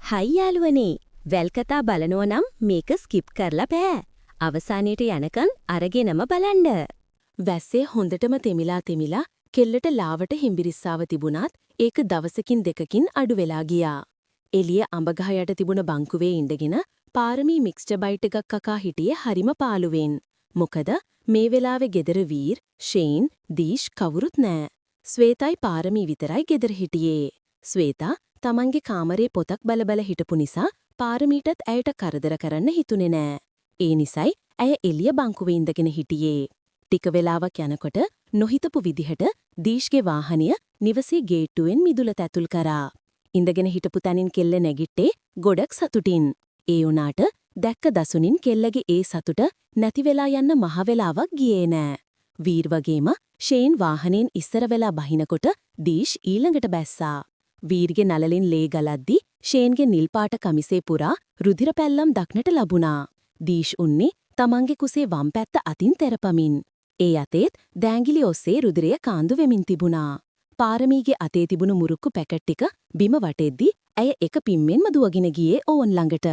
හයි යාළුවනේ වැල් කතා බලනවා නම් මේක ස්කිප් කරලා බෑ. අවසානයට යනකන් අරගෙනම බලන්න. වැස්සේ හොඳටම තෙමිලා කෙල්ලට ලාවට හිම්බිරිස්සාව තිබුණත් ඒක දවසකින් දෙකකින් අඩු වෙලා ගියා. එළිය අඹගහ යට තිබුණ බංකුවේ ඉඳගෙන පාරමී මික්ස්චර් බයිට් එකක් කකා හිටියේ හරිම පාළුවෙන්. මොකද මේ වෙලාවේ ගෙදර වීර්, ෂේන්, දීෂ් කවුරුත් නෑ. ස්වේතයි පාරමී විතරයි ගෙදර හිටියේ. ස්වේතා තමන්ගේ කාමරේ පොතක් බල හිටපු නිසා පාරමීටත් ඇයට කරදර කරන්න හිතුනේ නෑ. ඒ නිසයි ඇය එළිය බංකුවේ ඉඳගෙන හිටියේ. ටික වෙලාවක් යනකොට නොහිතපු විදිහට දීෂ්ගේ වාහනය නිවසේ ගේට්ටුවෙන් මිදුලට ඇතුල් කරා. ඉඳගෙන හිටපු තැනින් කෙල්ල නැගිට්ටේ ගොඩක් සතුටින්. ඒ වුණාට දැක්ක දසුනින් කෙල්ලගේ ඒ සතුට නැති වෙලා යන්න මහ වෙලාවක් ගියේ නෑ. වීර් වගේම ෂේන් වාහනයෙන් ඉස්සර වෙලා බහිනකොට දීෂ් ඊළඟට බැස්සා. වීර්ගේ නලලින් ලේ ගලද්දි ෂේන්ගේ නිල් පාට කමිසේ පුරා රුධිර පැල්ලම් දක්නට ලැබුණා. දීෂ් උන්නේ තමන්ගේ කුසේ වම් පැත්ත අතින් තෙරපමින්. ඒ අතේත් දෑංගිලි ඔස්සේ රුධිරය කාන්දු වෙමින් තිබුණා. පාරමීගේ අතේ තිබුණු මුරුක්කු පැකට් ටික බිම වටෙද්දි ඇය එක පිම්මෙන්ම දුවගෙන ගියේ ඕන් ළඟට.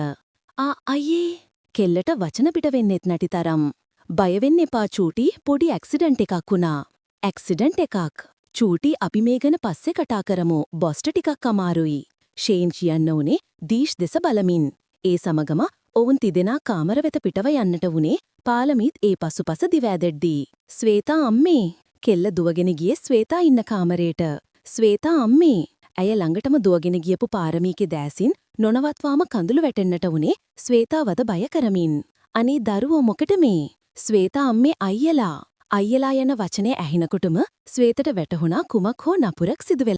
අයියේ කෙල්ලට වචන පිට වෙන්නෙත් නැති තරම්. බය වෙන්න එපා චූටි, පොඩි ඇක්සිඩන්ට් එකක් වුණා. ඇක්සිඩන්ට් එකක්. චූටි අපි මේ ගැන පස්සේ කතා කරමු. බොස්ට ටිකක් අමාරුයි. ෂේන් කියන්න උනේ දීෂ් දෙස බලමින්. ඒ සමගම ඔවුන් තිදෙනා කාමර වෙත පිටව යන්නට වුණේ පාලමීත් ඒ පසුපස දිවෑදෙද්දී. ස්වේතා අම්මේ කෙල්ල දුවගෙන ගියේ ස්වේතා ඉන්න කාමරේට. ස්වේතා අම්මේ ඇය ළඟටම දුවගෙන ගියපු පාරමීගේ දෑසින් නොනවත්වාම කඳුළු වැටෙන්නට වුණේ ස්වේතාවද බය කරමින්. අනේ දරුවෝ මොකට මේ? ස්වේතා අම්මේ අයියලා යන වචනේ ඇහෙනකොටම ස්වේතට වැටහුණා කුමක් හෝ නපුරක් සිදු වෙලා